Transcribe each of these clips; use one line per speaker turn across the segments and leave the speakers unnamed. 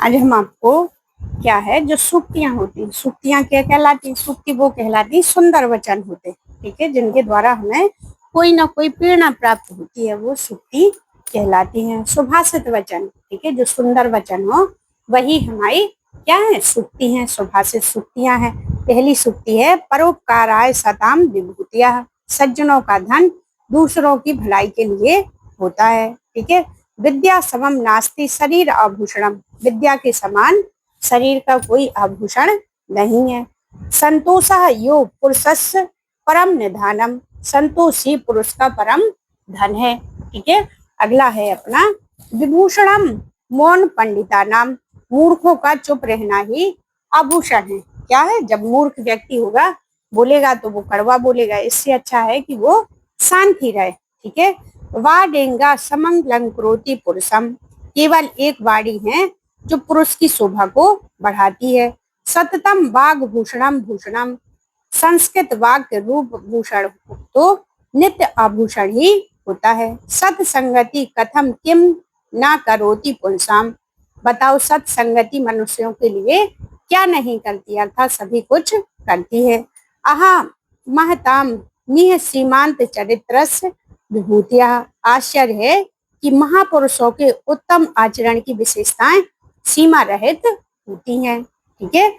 आज हम आपको क्या है जो सूक्तियां होती हैं, सूक्तियां क्या कहलाती हैं? सूक्ति वो कहलाती सुंदर वचन होते हैं, ठीक है, जिनके द्वारा हमें कोई ना कोई प्रेरणा प्राप्त होती है, वो सूक्ति कहलाती है। सुभाषित वचन, ठीक है, जो सुंदर वचन हो वही हमारी क्या है? सूक्ति है, सुभाषित सूक्तियां हैं। पहली सूक्ति है, परोपकाराय सताम विभूतिया, सज्जनों का धन दूसरों की भलाई के लिए होता है, ठीक है। विद्या समम नास्ति शरीर आभूषणम, विद्या के समान शरीर का कोई आभूषण नहीं है। संतोष यो पुरुषस्य परम निधानम, संतोष ही पुरुष का परम धन है, ठीक है। अगला है अपना विभूषणम मौन पंडिता नाम, मूर्खों का चुप रहना ही आभूषण है। क्या है? जब मूर्ख व्यक्ति होगा, बोलेगा तो वो कड़वा बोलेगा, इससे अच्छा है कि वो शांत ही रहे, ठीक है। वाडेंगा समंगलं करोति पुरुषम, केवल एक वाणी है जो पुरुष की शोभा को बढ़ाती है। सततम वाग भूषणम भूषणम, संस्कृत वाग के रूप भूषण तो नित्य आभूषण ही होता है। सत्संगति कथम किम ना करोति पुंसाम, बताओ सत्संगति मनुष्यों के लिए क्या नहीं करती, अर्थात सभी कुछ करती है। आहा महताम निह सीमांत चरित्रस्य विभूतिया, आश्चर्य है कि महापुरुषों के उत्तम आचरण की विशेषताएं सीमा रहित होती हैं, ठीक है।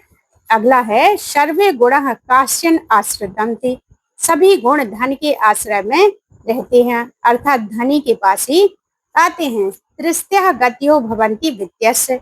अगला है सर्वे गुण काश्यन आश्रितम थी, सभी गुण धन के आश्रय में रहते हैं, अर्थात धनी के पास ही आते हैं। त्रिस्त्य गतियो भवंती वित्तस्य,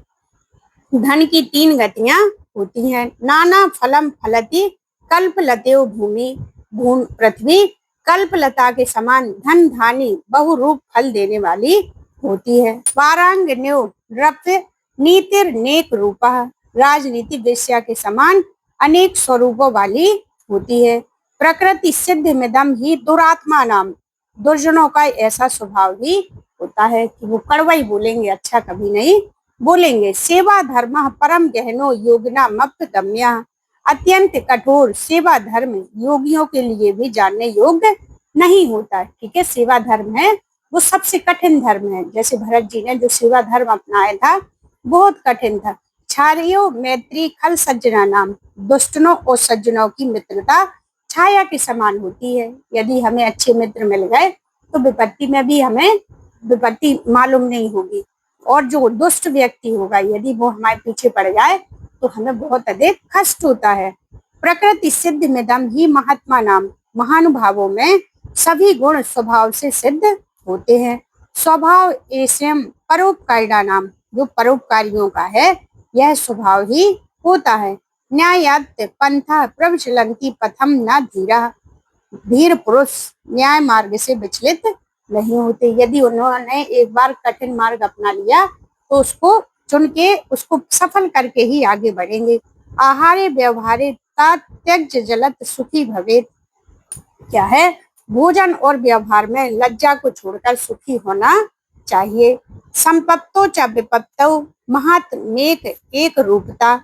धन की तीन गतियां होती हैं। नाना फलम फलती कल्पलतेव भूमि, भूम पृथ्वी कल्पलता के समान धन धानी बहुरूप फल देने वाली होती है। वारांगन्यो रप्य नीतिर नेक रूपा, राजनीति वेश्या के समान अनेक स्वरूपों वाली होती है। प्रकृति सिद्ध मिदम ही दुरात्मा नाम, दुर्जनों का ऐसा स्वभाव ही होता है कि वो कड़वा ही बोलेंगे, अच्छा कभी नहीं बोलेंगे। सेवा धर्म परम गहनो योगिना मप्त गम्या, अत्यंत कठोर सेवा धर्म योगियों के लिए भी जानने योग्य नहीं होता है, ठीक है। सेवा धर्म है वो सबसे कठिन धर्म है, जैसे भरत जी ने जो सेवा धर्म अपनाया था बहुत कठिन था। छारियो मैत्री खल सज्जना नाम, दुष्टनों और सज्जनों की मित्रता छाया के समान होती है। यदि हमें अच्छे मित्र मिल गए तो विपत्ति में भी हमें विपत्ति मालूम नहीं होगी, और जो दुष्ट व्यक्ति होगा यदि वो हमारे पीछे पड़ जाए तो हमें बहुत अधिक कष्ट होता है। प्रकृति सिद्ध मिदम ही महात्मा नाम, महानुभावों में सभी गुण स्वभाव से सिद्ध होते हैं। स्वभाव एसम परोपकारिणा नाम, जो परोपकारियों का है यह स्वभाव ही होता है। न्यायात्य पंथा प्रवचलंती पथम न धीरा, धीर पुरुष न्याय मार्ग से विचलित नहीं होते। यदि उन्होंने एक बार कठिन मार्ग अपना लिया तो उसको चुन के उसको सफल करके ही आगे बढ़ेंगे। आहारे व्यवहारे त्यज जलत सुखी भवेत, क्या है? भोजन और व्यवहार में लज्जा को छोड़कर सुखी होना चाहिए। संपत्तो च विपत्तो महात्मेक एक रूपता,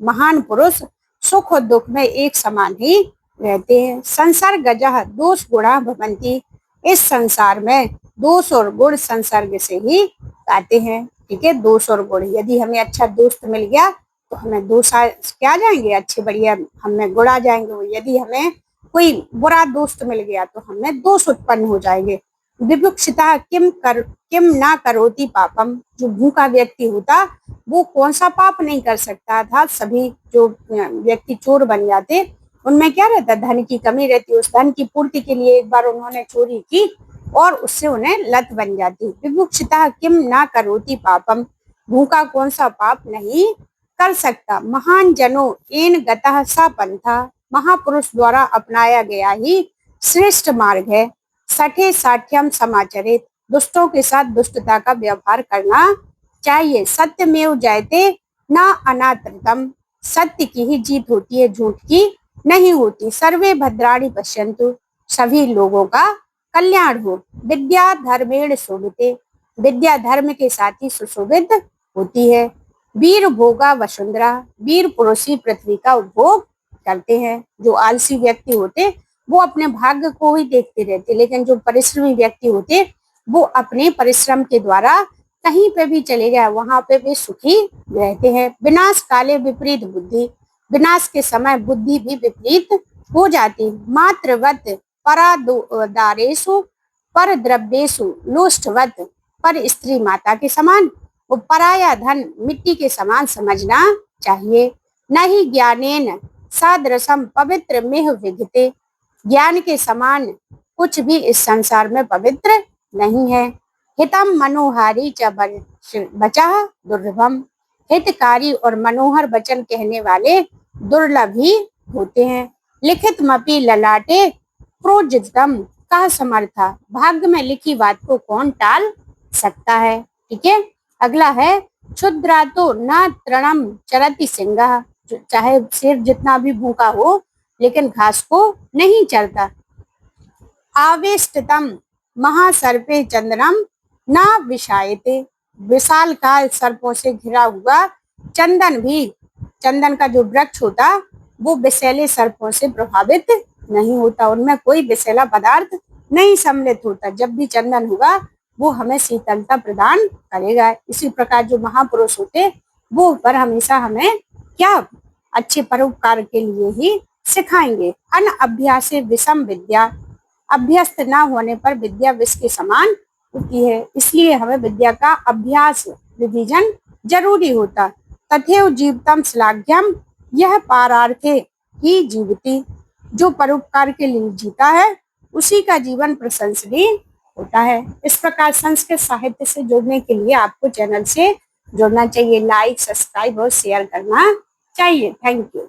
महान पुरुष सुख और दुख में एक समान ही रहते हैं। संसर्गजः दोष गुणा भवंती, इस संसार में दोष और गुण संसर्ग से ही आते हैं, ठीक है। दोष और गुण, यदि हमें अच्छा दोस्त मिल गया तो हमें दोष क्या जाएंगे, अच्छे बढ़िया हमें गुण आ जाएंगे। यदि हमें कोई बुरा दोस्त मिल गया तो हमें दोष उत्पन्न हो जाएंगे। विभुक्षिता किम ना करोति पापम, जो भूखा व्यक्ति होता वो कौन सा पाप नहीं कर सकता था। सभी जो व्यक्ति चोर बन जाते उनमें क्या रहता, धन की कमी रहती, उस धन की पूर्ति के लिए एक बार उन्होंने चोरी की और उससे उन्हें लत बन जाती। विभुक्षिता किम ना करोति पापम, भूखा कौन सा पाप नहीं कर सकता। महान जनो एन गतः सा पंथा, महापुरुष द्वारा अपनाया गया ही श्रेष्ठ मार्ग है। सठे साठ्यम समाचरित, दुष्टों के साथ दुष्टता का व्यवहार करना चाहिए। सत्यमेव जयते ना अनात्रतम, सत्य की ही जीत होती है, झूठ की नहीं होती। सर्वे भद्राणि पश्यन्तु, सभी लोगों का कल्याण हो। विद्या धर्मेण शोभिते, विद्या धर्म के साथ ही सुशोभित होती है। वीर भोगा वसुंधरा, वीर पुरुष ही पृथ्वी का उपभोग करते हैं। जो आलसी व्यक्ति होते वो अपने भाग्य को ही देखते रहते, लेकिन जो परिश्रमी व्यक्ति होते वो अपने परिश्रम के द्वारा कहीं पे भी चले जाए वहां पे भी सुखी रहते हैं। विनाश काले विपरीत बुद्धि, विनाश के समय बुद्धि भी विपरीत हो जाती। मात्रवत परादारेषु पर द्रव्येषु लोष्टवत, पर स्त्री माता के समान, वो पराया धन मिट्टी के समान समझना चाहिए। नहीं ज्ञानेन सादृशम पवित्र मेह विघते, ज्ञान के समान कुछ भी इस संसार में पवित्र नहीं है। हितम मनोहारी च बचा दुर्लभम, हितकारी और मनोहर वचन कहने वाले दुर्लभ ही होते हैं। लिखित मपी ललाटे प्रोजितम कह समर्था, भाग्य में लिखी बात को कौन टाल सकता है। ठीक है, अगला है क्षुद्रा तो न तृणम चरति सिंह, चाहे शेर जितना भी भूखा हो लेकिन घास को नहीं चरता। आवेष्टतम महासर्पे चंद्रम न विषायते, विशाल काल सर्पों से घिरा हुआ चंदन भी, चंदन का जो वृक्ष होता वो विषैले सर्पों से प्रभावित नहीं होता, उनमें कोई विषैला पदार्थ नहीं सम्मिलित होता। जब भी चंदन होगा वो हमें शीतलता प्रदान करेगा। इसी प्रकार जो महापुरुष होते वो पर हमेशा हमें क्या अच्छे परोपकार के लिए ही सिखाएंगे। अन अभ्यासे विषम विद्या, अभ्यस्त न होने पर विद्या विष के समान होती है, इसलिए हमें विद्या का अभ्यास रिवीजन जरूरी होता। तथेव जीवतम श्लाघ्यम, यह पारार्थे ही जीवती, जो परोपकार के लिए जीता है उसी का जीवन प्रशंसनीय होता है। इस प्रकार संस्कृत साहित्य से जुड़ने के लिए आपको चैनल से जुड़ना चाहिए, लाइक सब्सक्राइब और शेयर करना चाहिए। Thank you.